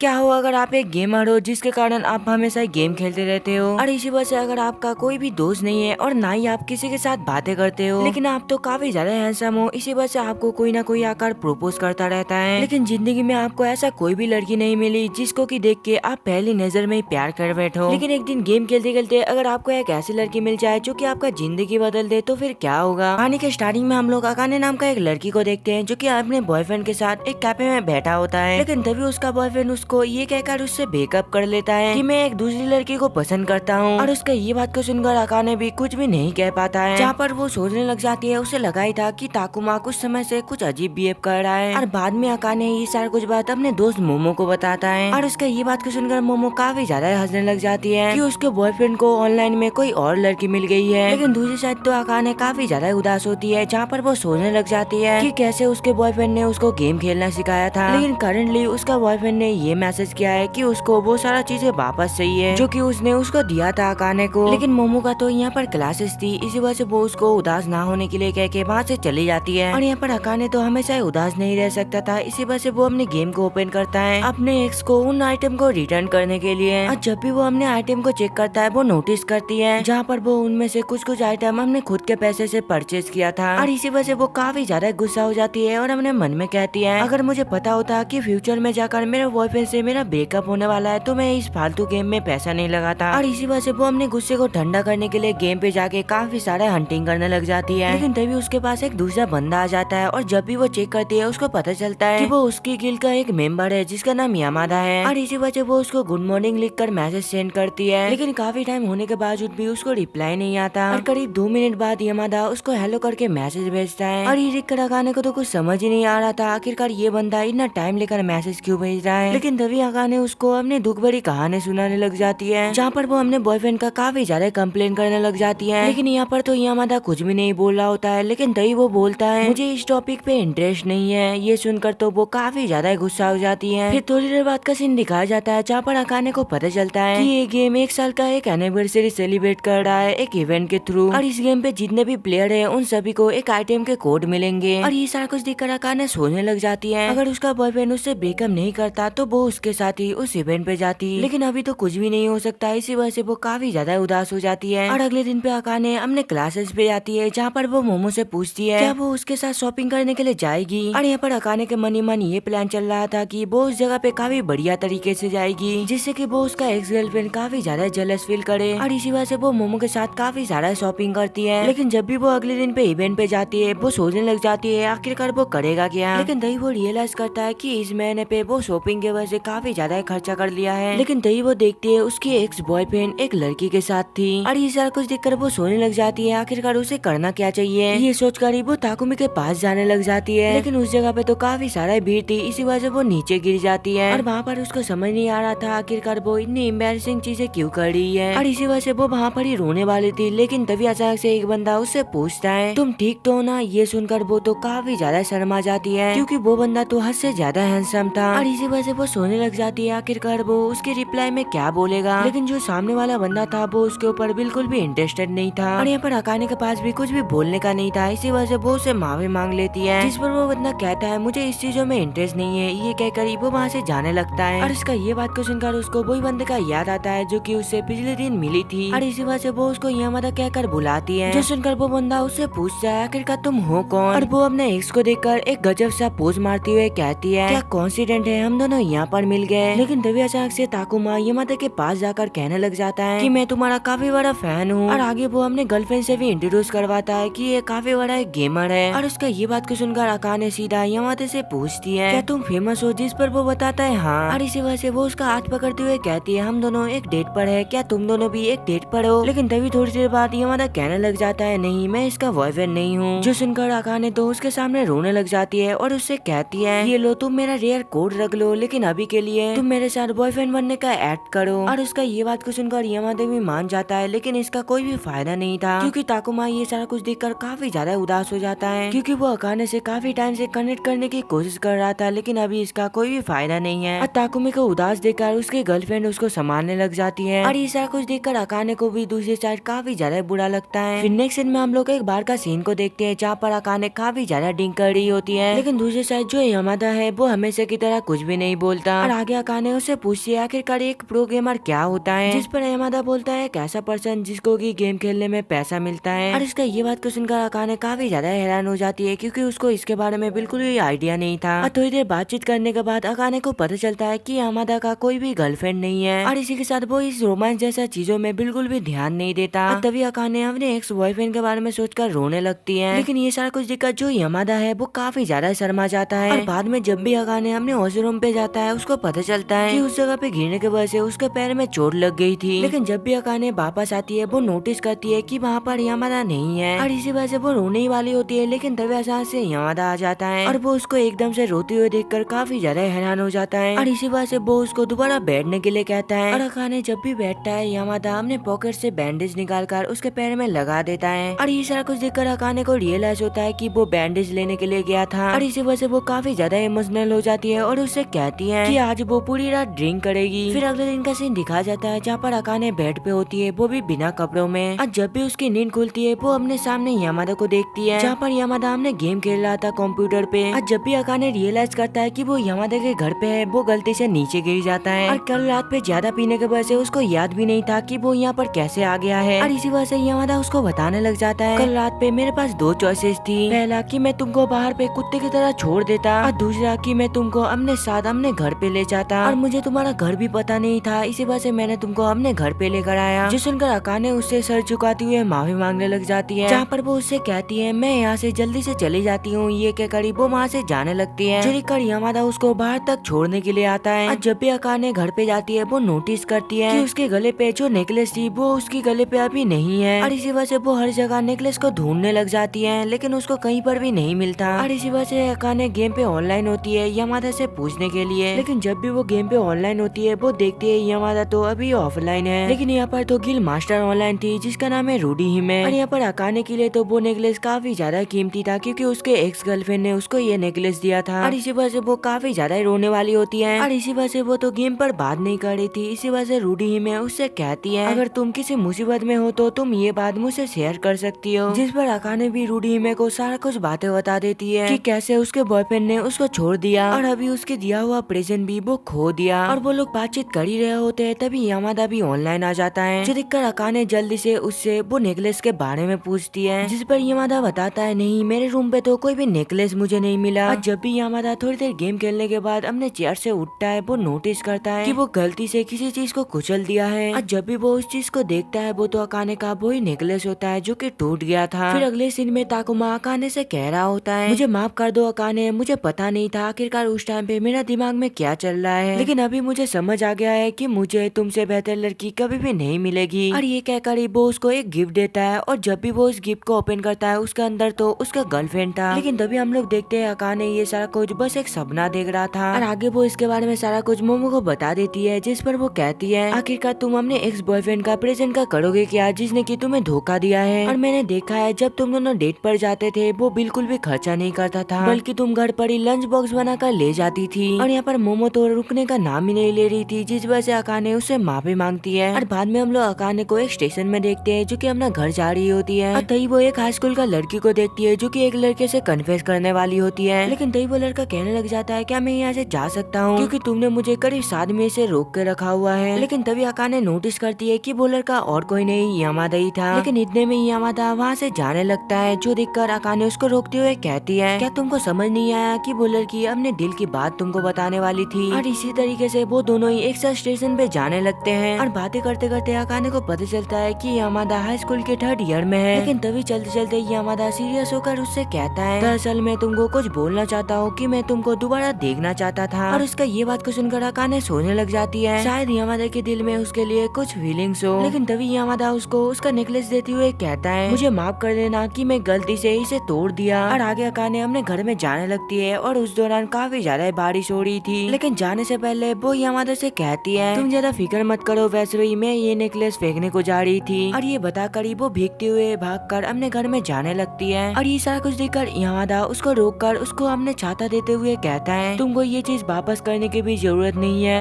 क्या हो अगर आप एक गेमर हो जिसके कारण आप हमेशा गेम खेलते रहते हो और इसी वजह से अगर आपका कोई भी दोस्त नहीं है और ना ही आप किसी के साथ बातें करते हो, लेकिन आप तो काफी ज्यादा हैंडसम हो, इसी वजह से आपको कोई ना कोई आकर प्रपोज करता रहता है, लेकिन जिंदगी में आपको ऐसा कोई भी लड़की नहीं मिली जिसको की देख के आप पहली नजर में ही प्यार कर बैठो। लेकिन एक दिन गेम खेलते खेलते अगर आपको एक ऐसी लड़की मिल जाए जो की आपका जिंदगी बदल दे, तो फिर क्या होगा। कहानी के स्टार्टिंग में हम लोग अकाने नाम का एक लड़की को देखते हैं जो की अपने बॉयफ्रेंड के साथ एक कैफे में बैठा होता है, लेकिन तभी उसका बॉयफ्रेंड उसको ये कहकर उससे ब्रेकअप कर लेता है कि मैं एक दूसरी लड़की को पसंद करता हूँ। और उसका ये बात को सुनकर अकाने भी कुछ भी नहीं कह पाता है। जहाँ पर वो सोचने लग जाती है, उसे लगा ही था कि ताकुमा कुछ समय से कुछ अजीब बिहेव कर रहा है। और बाद में अकाने ये सारा कुछ बात अपने दोस्त मोमो को बताता है और उसका ये बात को सुनकर मोमो काफी ज्यादा हंसने लग जाती है कि उसके बॉयफ्रेंड को ऑनलाइन में कोई और लड़की मिल गई है। लेकिन दूसरी साइड तो अकाने काफी ज्यादा उदास होती है, जहाँ पर वो सोचने लग जाती है कि कैसे उसके बॉयफ्रेंड ने उसको गेम खेलना सिखाया था, लेकिन करंटली उसका बॉयफ्रेंड ने ये मैसेज किया है कि उसको वो सारा चीजें वापस चाहिए जो कि उसने उसको दिया था अकाने को। लेकिन मोमो का तो यहाँ पर क्लासेस थी, इसी वजह से वो उसको उदास ना होने के लिए कह के वहाँ से चली जाती है। और यहाँ पर अकाने तो हमेशा उदास नहीं रह सकता था, इसी वजह से वो अपने गेम को ओपन करता है अपने एक्स को उन आइटम को रिटर्न करने के लिए। और जब भी वो अपने आइटम को चेक करता है, वो नोटिस करती है जहाँ पर वो उनमें से कुछ आइटम हमने खुद के पैसे से परचेज किया था। और इसी वजह से वो काफी ज्यादा गुस्सा हो जाती है और अपने मन में कहती है, अगर मुझे पता होता कि फ्यूचर में जाकर मेरे बॉयफ्रेंड से मेरा ब्रेकअप होने वाला है तो मैं इस फालतू गेम में पैसा नहीं लगाता। और इसी वजह से वो अपने गुस्से को ठंडा करने के लिए गेम पे जाके काफी सारा हंटिंग करने लग जाती है। लेकिन तभी उसके पास एक दूसरा बंदा आ जाता है और जब भी वो चेक करती है उसको पता चलता है कि वो उसकी गिल्ड का एक मेंबर है जिसका नाम यामादा है। और इसी वजह वो उसको गुड मॉर्निंग लिखकर मैसेज सेंड करती है, लेकिन काफी टाइम होने के बावजूद भी उसको रिप्लाई नहीं आता। और करीब 2 मिनट बाद यामादा उसको हेलो करके मैसेज भेजता है और ये देख कर अकाने को तो कुछ समझ ही नहीं आ रहा था आखिरकार ये बंदा इतना टाइम लेकर मैसेज क्यों भेज रहा है। लेकिन तभी अकाने उसको अपने दुख भरी कहानी सुनाने लग जाती है, जहाँ पर वो अपने बॉयफ्रेंड का काफी ज्यादा कंप्लेन करने लग जाती है। लेकिन यहाँ पर तो यामादा कुछ भी नहीं बोल रहा होता है, लेकिन तभी वो बोलता है मुझे इस टॉपिक पे इंटरेस्ट नहीं है। ये सुनकर तो वो काफी ज्यादा गुस्सा हो जाती है। फिर थोड़ी देर बाद का सीन दिखाया जाता है जहाँ पर अकाने को पता चलता है कि ये गेम 1 साल का एक एनिवर्सरी सेलिब्रेट कर रहा है एक इवेंट के थ्रू, और इस गेम पे जितने भी प्लेयर है उन सभी को एक आइटम के कोड मिलेंगे। और ये सारा कुछ देखकर अकाने सोचने लग जाती है अगर उसका बॉयफ्रेंड उससे ब्रेकअप नहीं करता तो वो उसके साथ ही उस इवेंट पे जाती, लेकिन अभी तो कुछ भी नहीं हो सकता। इसी वजह से वो काफी ज्यादा उदास हो जाती है। और अगले दिन पे अकाने अपने क्लासेस पे जाती है, जहाँ पर वो मोमो से पूछती है क्या वो उसके साथ शॉपिंग करने के लिए जाएगी। और यहाँ पर अकाने के मन ही मन ये प्लान चल रहा था कि वो उस जगह पे काफी बढ़िया तरीके से जाएगी जिससे कि वो उसका एक्स गर्लफ्रेंड काफी ज्यादा जेलस फील करे। और इसी वजह से वो मोमो के साथ काफी सारा शॉपिंग करती है। लेकिन जब भी वो अगले दिन पे इवेंट पे जाती है वो सोचने लग जाती है आखिरकार वो करेगा क्या। लेकिन तभी वो रियलाइज करता है कि इस महीने पे वो शॉपिंग की वजह से काफी ज्यादा खर्चा कर लिया है। लेकिन तभी वो देखती है उसकी एक्स बॉयफ्रेंड एक लड़की के साथ थी। और ये सारा कुछ देखकर वो सोने लग जाती है आखिरकार उसे करना क्या चाहिए। ये सोचकर ही वो ताकुमी के पास जाने लग जाती है, लेकिन उस जगह पे तो काफी सारा भीड़ थी, इसी वजह से वो नीचे गिर जाती है। और वहाँ पर उसको समझ नहीं आ रहा था आखिरकार वो इतनी एम्बैरेसिंग चीजें क्यों कर रही है। और इसी वजह से वो वहाँ पर ही रोने वाली थी, लेकिन तभी अचानक से एक बंदा उससे पूछता है तुम ठीक तो हो ना। ये सुनकर वो तो काफी ज्यादा शर्मा जाती है क्योंकि वो बंदा तो हद से ज्यादा हैंडसम था। और इसी वजह से वो सोने लग जाती है आखिरकार वो उसके रिप्लाई में क्या बोलेगा। लेकिन जो सामने वाला बंदा था वो उसके ऊपर बिल्कुल भी इंटरेस्टेड नहीं था और यहाँ पर अकाने के पास भी कुछ भी बोलने का नहीं था। इसी वजह से वो उसे माफी मांग लेती है, जिस पर वो बंदा कहता है मुझे इस चीजों में इंटरेस्ट नहीं है। ये कहकर वो वहाँ से जाने लगता है। और इसका ये बात को सुनकर उसको वही बंदे का याद आता है जो कि उससे पिछले दिन मिली थी। और इसी वजह से वो उसको यामादा कहकर बुलाती है, जो सुनकर वो बंदा उससे पूछता है आखिरकार तुम हो कौन। और वो अपने एक्स को देखकर एक गजब सा पोज मारती हुए कहती है क्या कॉन्सिडेंट है हम दोनों यहाँ पर मिल गए। लेकिन तभी अचानक से ताकुमा यामादा के पास जाकर कहने लग जाता है कि मैं तुम्हारा काफी बड़ा फैन हूँ। और आगे वो अपने गर्लफ्रेंड से भी इंट्रोड्यूस करवाता है कि ये काफी बड़ा एक गेमर है। और उसका ये बात को सुनकर अकाने सीधा यामादा से पूछती है क्या तुम फेमस हो, जिस पर वो बताता है हाँ। और इसी वजह से वो उसका हाथ पकड़ते हुए कहती है हम दोनों एक डेट पर है, क्या तुम दोनों भी एक डेट पर हो। लेकिन तभी थोड़ी देर बाद यामादा कहने लग जाता है नहीं मैं इसका बॉयफ्रेंड नहीं हूँ। जो सुनकर अकाने तो उसके सामने रोने लग जाती है और उससे कहती है ये लो तुम मेरा रेयर कोड रख लो, लेकिन अभी के लिए तुम मेरे साथ बॉयफ्रेंड बनने का एक्ट करो। और उसका ये बात को सुनकर यामादा भी मान जाता है, लेकिन इसका कोई भी फायदा नहीं था क्योंकि ताकुमा ये सारा कुछ देखकर काफी ज्यादा उदास हो जाता है क्योंकि वो अकाने से काफी टाइम से कनेक्ट करने की कोशिश कर रहा था, लेकिन अभी इसका कोई भी फायदा नहीं है। और ताकुमी को उदास देखकर उसकी गर्लफ्रेंड उसको संभालने लग जाती है और ये सारा कुछ देखकर अकाने को भी दूसरी साइड काफी ज्यादा बुरा लगता है। फिर नेक्स्ट सीन में हम लोग एक बार का सीन को देखते हैं जहाँ पर अकाने काफी ज्यादा ड्रिंक कर रही होती है, लेकिन दूसरी साइड जो यामादा है वो हमेशा की तरह कुछ भी नहीं बोलता बोलता। और आगे अकाने उससे पूछती है आखिरकार एक प्रो गेमर क्या होता है, जिस पर यामादा बोलता है एक ऐसा पर्सन जिसको की गेम खेलने में पैसा मिलता है। और इसका ये बात को सुनकर अकाने काफी ज्यादा हैरान हो जाती है क्योंकि उसको इसके बारे में बिल्कुल भी आइडिया नहीं था। और थोड़ी देर बातचीत करने के बाद अकाने को पता चलता है कि यामादा का कोई भी गर्लफ्रेंड नहीं है और इसी के साथ वो इस रोमांस जैसा चीजों में बिल्कुल भी ध्यान नहीं देता। और तभी अकाने अपने एक्स बॉयफ्रेंड के बारे में सोचकर रोने लगती है। लेकिन ये सारा कुछ दिक्कत जो यामादा है वो काफी ज्यादा शर्मा जाता है। और बाद में जब भी अकाने अपने वॉशरूम पे जाता है उसको पता चलता है कि उस जगह पे गिरने की वजह से उसके पैर में चोट लग गई थी। लेकिन जब भी अकाने वापस आती है वो नोटिस करती है कि वहाँ पर यामादा नहीं है और इसी वजह से वो रोने ही वाली होती है। लेकिन तभी अचानक से यामादा आ जाता है और वो उसको एकदम से रोते हुए देखकर काफी ज्यादा हैरान हो जाता है। और इसी वजह से वो उसको दोबारा बैठने के लिए कहता है। और अकाने जब भी बैठता है यामादा अपने पॉकेट से बैंडेज निकालकर उसके पैर में लगा देता है। और ये सारा कुछ देखकर अकाने को रियलाइज होता है कि वो बैंडेज लेने के लिए गया था। और इसी वजह से वो काफी ज्यादा इमोशनल हो जाती है और उससे कहती है कि आज वो पूरी रात ड्रिंक करेगी। फिर अगले दिन का सीन दिखा जाता है जहाँ पर अकाने बेड पे होती है वो भी बिना कपड़ों में। और जब भी उसकी नींद खुलती है वो अपने सामने यामादा को देखती है जहाँ पर यामादा हमने गेम खेल रहा था कंप्यूटर पे। और जब भी अकाने रियलाइज करता है कि वो यामादा के घर पे है वो गलती से नीचे गिर जाता है। और कल रात पे ज्यादा पीने के वजह से उसको याद भी नहीं था कि वो यहाँ पर कैसे आ गया है। और इसी वजह से यामादा उसको बताने लग जाता है कल रात पे मेरे पास दो चॉइसेस थी, पहला कि मैं तुमको बाहर पे कुत्ते की तरह छोड़ देता और दूसरा कि मैं तुमको अपने साथ अपने घर पे ले जाता। और मुझे तुम्हारा घर भी पता नहीं था, इसी वजह से मैंने तुमको अपने घर पे लेकर आया। जो सुनकर अकाने उससे सर झुकाती हुए माफी मांगने लग जाती है जहाँ पर वो उससे कहती है मैं यहाँ से जल्दी से चली जाती हूँ। ये कहकर वो वहाँ से जाने लगती है। जो देखकर यामादा उसको बाहर तक छोड़ने के लिए आता है। और जब भी अकाने घर पे जाती है वो नोटिस करती है कि उसके गले पे जो नेकलेस थी वो उसके गले पे अभी नहीं है। और इसी वजह से वो हर जगह नेकलेस को ढूंढने लग जाती है लेकिन उसको कहीं पर भी नहीं मिलता। और इसी वजह से अकाने गेम पे ऑनलाइन होती है यामादा से पूछने के लिए। लेकिन जब भी वो गेम पे ऑनलाइन होती है वो देखती है यामादा तो अभी ऑफलाइन है। लेकिन यहाँ पर तो गिल मास्टर ऑनलाइन थी जिसका नाम है रूडी हिमे। और यहाँ पर अकाने के लिए तो वो नेकलेस काफी ज्यादा कीमती था क्योंकि उसके एक्स गर्लफ्रेंड ने उसको ये नेकलेस दिया था। और इसी वजह से वो काफी ज्यादा रोने वाली होती है। और इसी वजह से वो तो गेम पर बात नहीं कर रही थी। इसी वजह से रूडी हिमे उससे कहती है अगर तुम किसी मुसीबत में हो तो तुम ये बात मुझसे शेयर कर सकती हो। जिस पर अकाने भी रूडी हिमे को सारा कुछ बातें बता देती है कि कैसे उसके बॉयफ्रेंड ने उसको छोड़ दिया और अभी उसके दिया हुआ प्रेजेंट भी वो खो दिया। और वो लोग बातचीत कर ही रहे होते हैं तभी यामादा भी ऑनलाइन आ जाता है। जो देखकर अकाने जल्दी से उससे वो नेकलेस के बारे में पूछती है जिस पर यामादा बताता है नहीं मेरे रूम पे तो कोई भी नेकलेस मुझे नहीं मिला। और जब भी यामादा थोड़ी देर गेम खेलने के बाद अपने चेयर से उठता है वो नोटिस करता है कि वो गलती से किसी चीज को कुचल दिया है। और जब भी वो उस चीज को देखता है वो तो अकाने का वही नेकलेस होता है जो कि टूट गया था। फिर अगले सीन में ताकुमा अकाने से कह रहा होता है मुझे माफ कर दो अकाने, मुझे पता नहीं था आखिरकार उस टाइम पे मेरा दिमाग में क्या चल रहा है, लेकिन अभी मुझे समझ आ गया है कि मुझे तुमसे बेहतर लड़की कभी भी नहीं मिलेगी। और ये कहकर वो उसको एक गिफ्ट देता है और जब भी वो उस गिफ्ट को ओपन करता है उसके अंदर तो उसका गर्लफ्रेंड था। लेकिन तभी हम लोग देखते हैं अकाने ये सारा कुछ बस एक सपना देख रहा था। और आगे वो इसके बारे में सारा कुछ मोमो को बता देती है जिस पर वो कहती है आखिरकार तुम अपने एक्स बॉयफ्रेंड का प्रेजेंट का करोगे क्या जिसने की तुम्हें धोखा दिया है। और मैंने देखा है जब तुम दोनों डेट पर जाते थे वो बिल्कुल भी खर्चा नहीं करता था बल्कि तुम घर पर ही लंच बॉक्स बनाकर ले जाती थी। और यहाँ पर मोमो तो रुकने का नाम ही नहीं ले रही थी जिस वजह से अकाने उससे माफी मांगती है। और बाद में हम लोग अकाने को एक स्टेशन में देखते हैं जो कि अपना घर जा रही होती है। और तभी वो एक हाई स्कूल का लड़की को देखती है जो कि एक लड़के से कन्फेस करने वाली होती है। लेकिन तभी वो लड़का कहने लग जाता है क्या मैं यहाँ से जा सकता हूँ क्योंकि तुमने मुझे करीब 7 महीने से रोक के रखा हुआ है। लेकिन तभी अकाने नोटिस करती है कि वो लड़का और कोई नहीं यामादा ही था। लेकिन इतने में यामादा वहाँ से जाने लगता है जो देखकर अकाने उसको रोकते हुए कहती है क्या तुमको समझ नहीं आया कि वो लड़की अपने दिल की बात तुमको बताने वाली थी। और इसी तरीके से वो दोनों ही एक साथ स्टेशन पे जाने लगते हैं। और बातें करते करते अकाने को पता चलता है कि यामादा हाई स्कूल के 3rd ईयर में है। लेकिन तभी चलते चलते यामादा सीरियस होकर उससे कहता है दरअसल मैं तुमको कुछ बोलना चाहता हूँ कि मैं तुमको दोबारा देखना चाहता था। और उसका ये बात को सुनकर अकाने सोने लग जाती है। शायद यामादा के दिल में उसके लिए कुछ फीलिंग्स हो। लेकिन तभी यामादा उसको उसका नेकलेस देते हुए कहता है मुझे माफ कर देना कि मैं गलती से इसे तोड़ दिया। और आगे अकाने अपने घर में जाने लगती है और उस दौरान काफी ज्यादा बारिश हो रही थी। लेकिन जाने से पहले वो यामादा से कहती है तुम ज्यादा फिक्र मत करो, वैसे ही मैं ये नेकलेस फेंकने को जा रही थी। और ये बताकर वो भीगते हुए भागकर अपने घर में जाने लगती है। और ये सारा कुछ देखकर यामादा उसको रोककर उसको अपने छाता देते हुए कहता है तुमको ये चीज वापस करने की भी जरूरत नहीं है।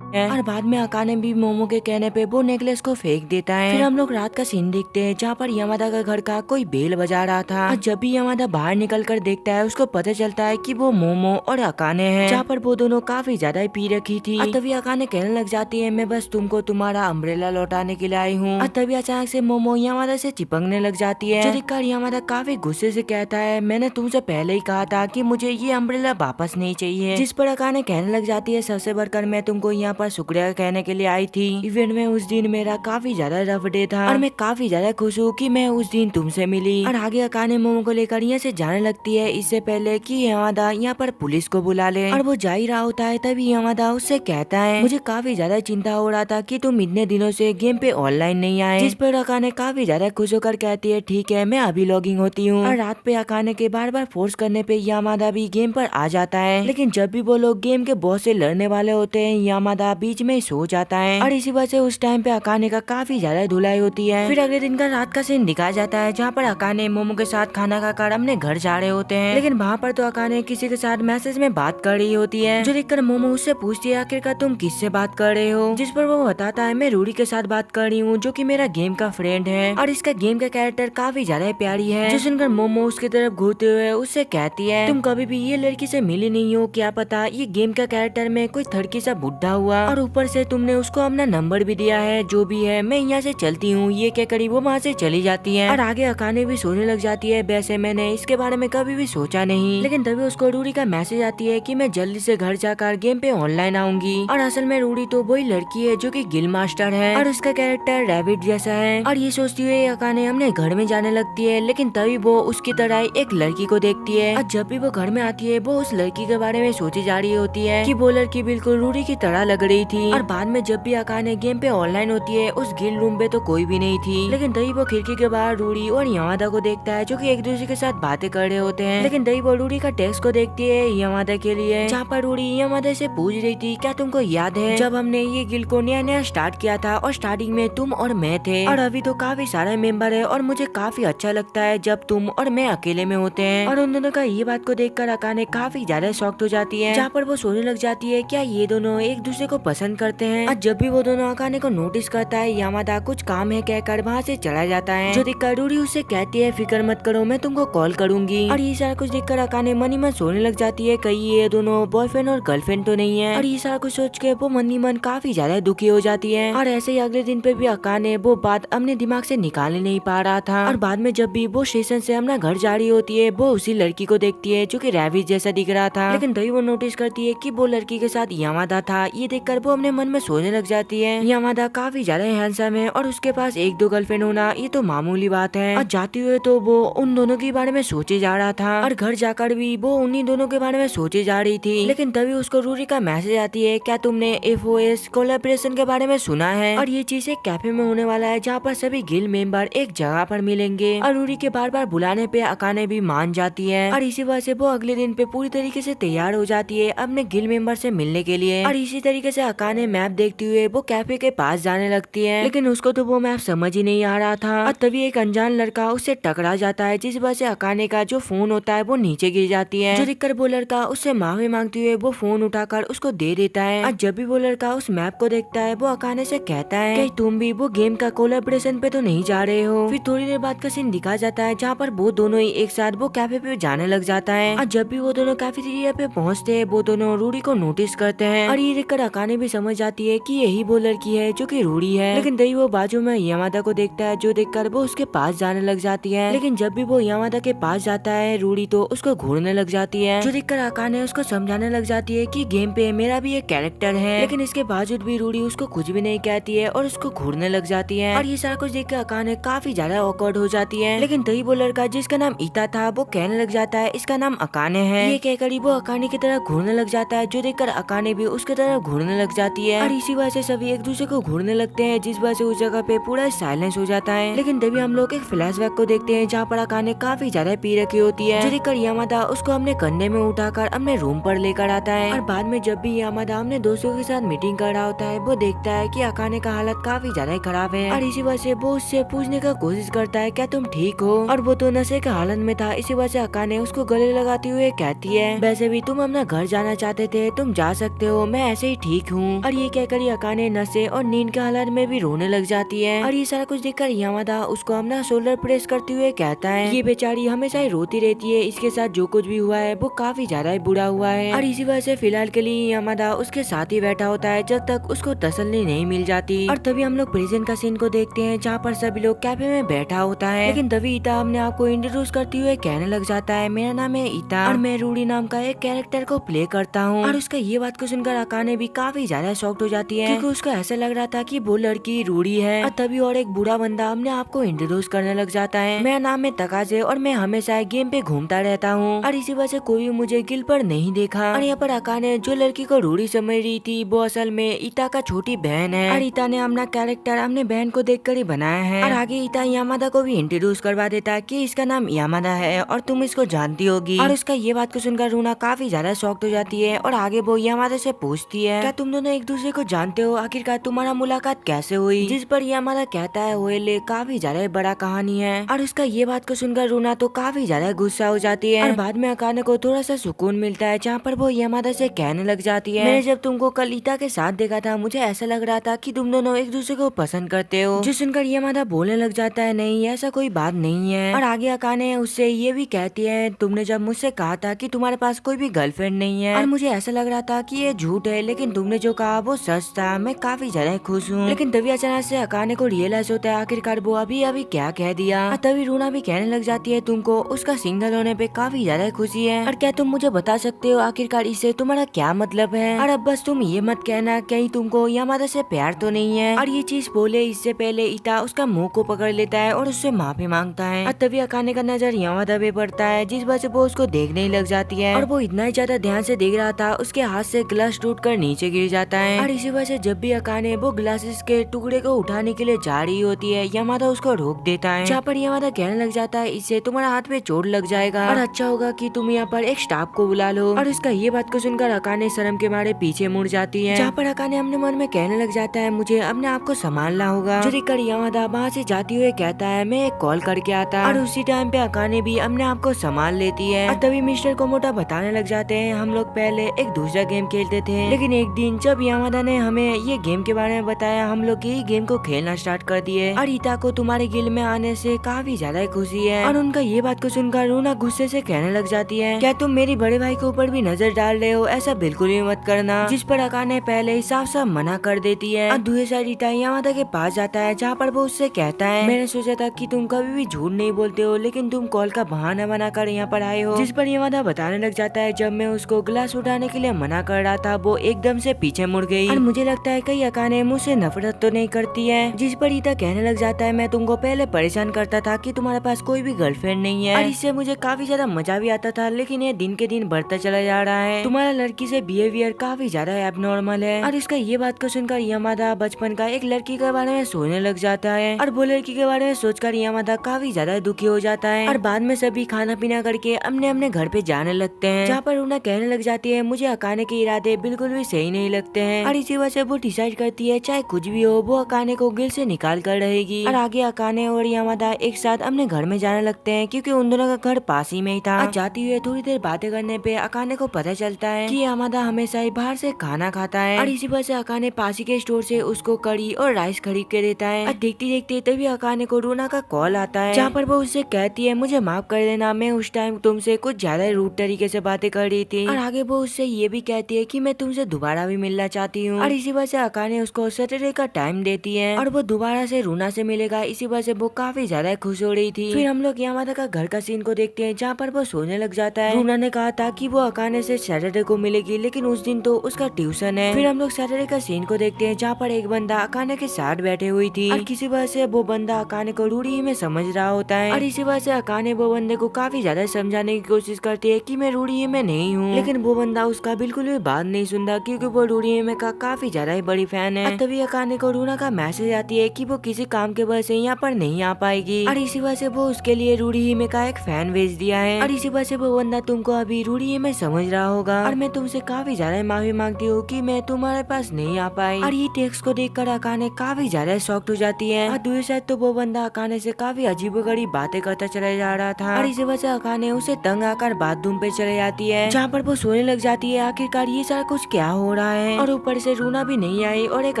और बाद में अकाने भी मोमो के कहने पे वो नेकलेस को फेंक देता है। फिर हम लोग रात का सीन देखते हैं जहाँ पर यामादा का घर का कोई बेल बजा रहा था। और जब भी यामादा बाहर निकल कर देखता है उसको पता चलता है कि वो मोमो और अकाने हैं, जहाँ पर वो दोनों काफी ज्यादा पी रखी थी। और तभी अकाने कहने लग जाती है मैं बस तुमको तुम्हारा अम्ब्रेला लौटाने के लिए आई हूँ। और तभी अचानक से मोमो यामादा से चिपकने लग जाती है, जो देखकर यामादा काफी गुस्से से कहता है मैंने तुमसे पहले ही कहा था कि मुझे ये अम्ब्रेला वापस नहीं चाहिए। जिस पर अकाने कहने लग जाती है सबसे बढ़कर मैं तुमको यहाँ पर शुक्रिया कहने के लिए आई थी। इवेंट में उस दिन मेरा काफी ज्यादा रफ डे था और मैं काफी ज्यादा खुश हूँ कि मैं उस दिन तुमसे मिली। और आगे अकाने मोमो को लेकर यहाँ से जाने लगती है इससे पहले कि यामादा यहाँ पर पुलिस को बुला ले। और वो जा ही रहा होता है तभी यामादा उससे कहता है मुझे काफी ज्यादा चिंता हो रहा था कि तुम इतने दिनों से गेम पे ऑनलाइन नहीं आए। जिस पर अकाने काफी ज्यादा खुश होकर कहती है ठीक है मैं अभी लॉगिंग होती हूँ। और रात पे अकाने के बार बार फोर्स करने पे यामादा भी गेम पर आ जाता है, लेकिन जब भी वो लोग गेम के बॉस से लड़ने वाले होते हैं यामादा बीच में सो जाता है। और इसी वजह से उस टाइम पे अकाने का काफी ज्यादा धुलाई होती है। फिर अगले दिन का रात का सीन दिखाया जाता है जहाँ पर अकाने मोमो के साथ खाना खाकर अपने घर जा रहे होते हैं, लेकिन वहाँ पर तो अकाने किसी के साथ मैसेज में बात कर रही होती है, जो देखकर मोमो उससे पूछती है आखिरकार तुम किससे बात कर रहे हो। जिस पर वो बताता है मैं रूडी के साथ बात कर रही हूँ जो कि मेरा गेम का फ्रेंड है और इसका गेम का कैरेक्टर काफी ज्यादा प्यारी है। जो सुनकर मोमो उसकी तरफ घूरते हुए उससे कहती है तुम कभी भी ये लड़की से मिली नहीं हो, क्या पता ये गेम का कैरेक्टर में कोई थड़की सा बुढ़ा हुआ और ऊपर से तुमने उसको अपना नंबर भी दिया है। जो भी है मैं यहाँ से चलती हूँ। ये क्या करी वो वहाँ से चली जाती है और आगे अकाने भी सोने लग जाती है। वैसे मैंने इसके बारे में कभी भी सोचा नहीं, लेकिन तभी उसको रूडी का मैसेज आती है कि मैं जल्दी से घर जाकर गेम पे ऑनलाइन आऊंगी। और असल में रूडी तो वही लड़की है जो कि गिल मास्टर है और उसका कैरेक्टर रैबिट जैसा है। और ये सोचती हुई अकाने अपने घर में जाने लगती है, लेकिन तभी वो उसकी तरह एक लड़की को देखती है। और जब भी वो घर में आती है वो उस लड़की के बारे में सोची जा रही होती है कि वो लड़की बिल्कुल रूडी की तरह लग रही थी। और बाद में जब भी अकाने गेम पे ऑनलाइन होती है उस गिल रूम पे तो कोई भी नहीं थी, लेकिन तभी वो खिड़की के बाहर रूडी और यामादा को देखता है जो कि एक दूसरे के साथ बातें कर रहे होते हैं। लेकिन तभी वो रूडी का टेक्स्ट को देखती है यामादा के लिए, जहाँ पर रूडी यामादा से पूछ रही थी क्या तुमको याद है जब हमने ये गिल को नया नया स्टार्ट किया था और स्टार्टिंग में तुम और मैं थे और अभी तो काफी सारे मेंबर है और मुझे काफी अच्छा लगता है जब तुम और मैं अकेले में होते हैं। और उन दोनों का ये बात को देखकर अकाने काफी ज्यादा शॉक्ड हो जाती है, जहाँ पर वो सोचने लग जाती है क्या ये दोनों एक दूसरे को पसंद करते हैं। और जब भी वो दोनों अकाने को नोटिस करता है यामादा कुछ काम है कहकर वहाँ से चला जाता है, जो देखकर रूडी उससे कहती है फिक्र मत करो मैं तुमको कॉल करूंगी। और ये सारा कुछ देखकर अकाने मन ही मन सोचने लग जाती है कहीं ये दोनों बॉयफ्रेंड और गर्लफ्रेंड तो नहीं है। और ये सारा कुछ सोच के वो मन ही मन काफी ज्यादा दुखी हो जाती है। और ऐसे ही अगले दिन पे भी अकाने वो बात अपने दिमाग से निकाल नहीं पा रहा था। और बाद में जब भी वो स्टेशन से अपना घर जा रही होती है वो उसी लड़की को देखती है जो कि रैबिट जैसा दिख रहा था, लेकिन तभी वो नोटिस करती है कि वो लड़की के साथ यामादा था। ये देखकर वो अपने मन में सोचने लग जाती है यामादा काफी ज्यादा हैंडसम है और उसके पास एक दो गर्लफ्रेंड होना ये तो मामूली बात है। और जाते हुए तो वो उन दोनों के बारे में सोचे जा रहा था और घर जाकर भी वो उन्हीं दोनों के बारे में सोचे जा रही थी, लेकिन तभी उसको रूडी का मैसेज आती है क्या तुमने FOS कोलैबोरेशन के बारे में सुना है। और ये चीज एक कैफे में होने वाला है जहाँ पर सभी गिल्ड मेंबर एक जगह पर मिलेंगे। और रूडी के बार बार बुलाने पे अकाने भी मान जाती है और इसी वजह से वो अगले दिन पे पूरी तरीके से तैयार हो जाती है अपने गिल्ड मेंबर से मिलने के लिए। और इसी तरीके से अकाने मैप देखते हुए वो कैफे के पास जाने लगती है, लेकिन उसको तो वो मैप समझ ही नहीं आ रहा था। और तभी एक अनजान लड़का उससे टकरा जाता है, जिस वजह से अकाने का जो फोन होता है वो नीचे गिर जाती है, जो देखकर वो लड़का उससे माफी मांगते हुए वो फोन उठाकर उसको दे देता है। और जब भी वो लड़का उस मैप को देखता है वो अकाने से कहता है कि तुम भी वो गेम का कोलैबोरेशन पे तो नहीं जा रहे हो। फिर थोड़ी देर बाद का सीन दिखा जाता है जहाँ पर वो दोनों ही एक साथ वो कैफे पे जाने लग जाता है। और जब भी वो दोनों कैफेटेरिया पे पहुँचते हैं वो दोनों रूडी को नोटिस करते हैं और ये देखकर अकाने भी समझ जाती है कि यही वो लड़की है जो कि रूडी है। लेकिन तभी वो बाजू में यामादा को देखता है, जो देखकर वो उसके पास जाने लग जाती है। लेकिन जब भी वो यामादा के पास जाता है रूडी तो उसको घूरने लग जाती है, जो देखकर अकाने उसको समझाने लग जाती है कि गेम पे मेरा भी एक कैरेक्टर है। लेकिन इसके बावजूद भी रूडी उसको कुछ भी नहीं कहती है और उसको घूरने लग जाती है। और ये सारा कुछ देखकर अकाने काफी ज्यादा ऑकवर्ड हो जाती है। लेकिन तभी वो लड़का जिसका नाम ईता था वो कहने लग जाता है इसका नाम अकाने है। ये कहकर वो अकाने की तरह घूरने लग जाता है, जो देखकर अकाने भी उसके तरफ घूरने लग जाती है। और इसी वजह से सभी एक दूसरे को घूरने लगते हैं, जिस वजह से उस जगह पे पूरा साइलेंस हो जाता है। लेकिन तभी हम लोग एक फ्लैशबैक को देखते हैं जहाँ पर अकाने काफी ज्यादा पी रखी होती है, जो देखकर यामादा उसको अपने कंधे में उठाकर अपने रूम पर लेकर आता है। और बाद में जब भी यामादा अपने दोस्तों के साथ मीटिंग कर रहा होता है वो देखता है कि अकाने का हालत काफी ज्यादा खराब है। और इसी वजह से वो उससे पूछने का कोशिश करता है क्या तुम ठीक हो, और वो तो नशे के हालत में था। इसी वजह से अकाने उसको गले लगाते हुए कहती है वैसे भी तुम अपना घर जाना चाहते थे, तुम जा सकते हो, मैं ऐसे ही ठीक ठीक हूँ। और ये कहकर अकाने नशे और नींद के हालत में भी रोने लग जाती है। और ये सारा कुछ देखकर यामादा उसको अपना शोल्डर प्रेस करते हुए कहता है ये बेचारी हमेशा ही रोती रहती है, इसके साथ जो कुछ भी हुआ है वो काफी ज्यादा ही बुरा हुआ है। और इसी वजह से फिलहाल के लिए यामादा उसके साथ ही बैठा होता है जब तक उसको तसल्ली नहीं मिल जाती। और तभी हम लोग प्रेजेंट का सीन को देखते हैं जहाँ पर सभी लोग कैफे में बैठा होता है। लेकिन तभी ईता अपने आप को इंट्रोड्यूस करते हुए कहने लग जाता है मेरा नाम है ईता और मैं रूडी नाम का एक कैरेक्टर को प्ले करता हूँ। और उसका ये बात को सुनकर अकाने भी काफी ज्यादा शॉक्ड हो जाती है क्योंकि उसको ऐसा लग रहा था कि वो लड़की रूडी है। और तभी और एक बूढ़ा बंदा अपने आप को इंट्रोड्यूस करने लग जाता है मेरा नाम है तकाजे और मैं हमेशा गेम पे घूमता रहता हूँ और इसी वजह से कोई भी मुझे गिल पर नहीं देखा। और यहाँ पर अकाने जो लड़की को रूडी समझ रही थी वो असल में ईता का छोटी बहन है। और ईता ने अपना कैरेक्टर अपने बहन को देखकर ही बनाया है। और आगे ईता यामादा को भी इंट्रोड्यूस करवा देता है कि इसका नाम यामादा है और तुम इसको जानती होगी। और उसका ये बात को सुनकर रूना काफी ज्यादा शॉक्ड हो जाती है और आगे वो यामादा से पूछती है क्या तुम दोनों एक दूसरे को जानते हो, आखिरकार तुम्हारा मुलाकात कैसे हुई। जिस पर यामादा कहता है ओएले काफी ज्यादा बड़ा कहानी है। और उसका ये बात को सुनकर रूना तो काफी ज्यादा गुस्सा हो जाती है। और बाद में अकाने को थोड़ा सा सुकून मिलता है जहाँ पर वो यामादा से कहने लग जाती है मैंने जब तुमको कल ईता के साथ देखा था मुझे ऐसा लग रहा था कि तुम दोनों एक दूसरे को पसंद करते हो। जो सुनकर यामादा बोलने लग जाता है नहीं ऐसा कोई बात नहीं है। और आगे अकाने उससे ये भी कहती है तुमने जब मुझसे कहा था कि तुम्हारे पास कोई भी गर्लफ्रेंड नहीं है और मुझे ऐसा लग रहा था कि ये झूठ है, लेकिन तुमने जो कहा वो सच था, मैं काफी ज्यादा खुश हूँ। लेकिन तभी अचानक से अकाने को रियलाइज होता है आखिरकार वो अभी अभी क्या कह दिया। और तभी रूना भी कहने लग जाती है तुमको उसका सिंगल होने पे काफी ज्यादा खुशी है और क्या तुम मुझे बता सकते हो आखिरकार इससे तुम्हारा क्या मतलब है। और अब बस तुम ये मत कहना कहीं तुमको यामादा से प्यार तो नहीं है। और ये चीज बोले इससे पहले ईता उसका मुंह को पकड़ लेता है और उससे माफी मांगता है। और तभी अकाने का नजर यामादा पे पड़ता है जिस वजह से वो उसको देखने ही लग जाती है। और वो इतना ही ज्यादा ध्यान से देख रहा था उसके हाथ से ग्लास टूट कर नीचे गिर जाता है। और इसी वजह से जब भी अकाने वो ग्लासेस के टुकड़े को उठाने के लिए जा रही होती है यामादा उसको रोक देता है जहाँ पर यामादा कहने लग जाता है इससे तुम्हारा हाथ पे चोट लग जाएगा और अच्छा होगा कि तुम यहाँ पर एक स्टाफ को बुला लो। और उसका ये बात को सुनकर अकाने शर्म के मारे पीछे मुड़ जाती है जहाँ पर अकाने अपने मन में कहने लग जाता है मुझे अपने आप को संभालना होगा। जो देखकर यामादा वहाँ से जाती हुए कहता है मैं एक कॉल करके आता। और उसी टाइम पे अकाने भी अपने आप को संभाल लेती है। और तभी मिस्टर कोमोटा बताने लग जाते हैं हम लोग पहले एक दूसरा गेम खेलते थे, लेकिन एक दिन जब यामादा ने हमें ये गेम के बारे में बताया हम लोग यही गेम को खेलना स्टार्ट कर दिए और ईता को तुम्हारे गिल में आने से काफी ज्यादा खुशी है। और उनका ये बात को सुनकर रूना गुस्से से कहने लग जाती है क्या तुम मेरी बड़े भाई के ऊपर भी नजर डाल रहे हो, ऐसा बिल्कुल भी मत करना। जिस पर अकाने पहले ही साफ साफ मना कर देती है। और दूसरी साइड ईता यामादा के पास जाता है जहाँ पर वो उससे कहता है मैंने सोचा था कि तुम कभी भी झूठ नहीं बोलते हो, लेकिन तुम कॉल का बहाना बनाकर यहाँ पर आए हो। जिस पर यामादा बताने लग जाता है जब मैं उसको ग्लास उठाने के लिए मना कर रहा था वो एकदम से पीछे मुड़ गई और मुझे लगता है कहीं अकाने मुझसे नफरत तो नहीं करती है। जिस पर ईता कहने लग जाता है मैं तुमको पहले परेशान करता था कि तुम्हारे पास कोई भी गर्लफ्रेंड नहीं है और इससे मुझे काफी ज्यादा मजा भी आता था, लेकिन ये दिन के दिन बढ़ता चला जा रहा है। तुम्हारा लड़की से बिहेवियर काफी ज्यादा एबनॉर्मल है। और इसका ये बात को सुनकर यामादा बचपन का एक लड़की के बारे में सोचने लग जाता है और वो लड़की के बारे में सोचकर यामादा काफी ज्यादा दुखी हो जाता है। और बाद में सभी खाना पीना करके अपने अपने घर पे जाने लगते हैं जहाँ पर रूना कहने लग जाती है मुझे अकाने के इरादे बिल्कुल भी सही नहीं लगते हैं। और इसी वजह से वो डिसाइड करती है चाहे कुछ भी हो वो अकाने को गिल से निकाल कर रहेगी। और आगे अकाने और यामादा एक साथ अपने घर में जाने लगते हैं क्योंकि उन दोनों का घर पास ही में ही था। जाती हुए थोड़ी देर बातें करने पे अकाने को पता चलता है कि यामादा हमेशा ही बाहर से खाना खाता है और इसी वजह से अकाने पास ही के स्टोर से उसको कड़ी और राइस खरीद के देता है। और देखते देखते तभी अकाने को रूना का कॉल आता है जहाँ पर वो उससे कहती है मुझे माफ कर देना, मैं उस टाइम तुमसे कुछ ज्यादा रूड तरीके से बातें कर रही थी। और आगे वो उससे ये भी कहती है कि मैं तुमसे दोबारा भी मिलना चाहती हूँ। और इसी वजह से अकाने उसको सैटरडे का टाइम देती है और वो दोबारा से रूना से मिलेगा, इसी वजह से वो काफी ज्यादा खुश हो रही थी। फिर हम लोग यामादा का घर का सीन को देखते हैं जहाँ पर वो सोने लग जाता है। रूना ने कहा था कि वो अकाने से सैटरडे को मिलेगी, लेकिन उस दिन तो उसका ट्यूशन है। फिर हम लोग सैटरडे का सीन को देखते हैं जहाँ पर एक बंदा अकाने के साथ बैठे हुई थी और किसी वजह से वो बंदा अकाने को रूढ़ी में समझ रहा होता है। और इसी वजह से अकाने वो बंदे को काफी ज्यादा समझाने की कोशिश करती है कि मैं रूढ़ी में नहीं हूँ, लेकिन वो बंदा उसका बिल्कुल भी बात नहीं सुनता क्योंकि वो रूढ़ी में का काफी ज्यादा ही बड़ी फैन है। तभी अकाने को रूना का मैसेज आती है कि वो किसी काम के वजह से यहाँ पर नहीं आ पाएगी और इसी वजह से वो उसके लिए रूढ़ी में का एक फैन भेज दिया है। और इसी वजह से वो बंदा तुमको अभी रूढ़ी में समझ रहा होगा और मैं तुमसे काफी ज्यादा माफी मांगती हूँ कि मैं तुम्हारे पास नहीं आ पाई। और ये टेक्स्ट को देखकर अकाने काफी ज्यादा शॉक्ड हो जाती है और दूसरी साइड तो वो बंदा अकाने से काफी अजीबोगरीब बातें करता चला जा रहा था। और इसी वजह से अकाने उसे तंग आकर बाथरूम पे चले जाती है जहाँ पर वो सोने लग जाती है। आखिरकार ये सारा कुछ क्या हो रहा रहा है और ऊपर से रूना भी नहीं आई और एक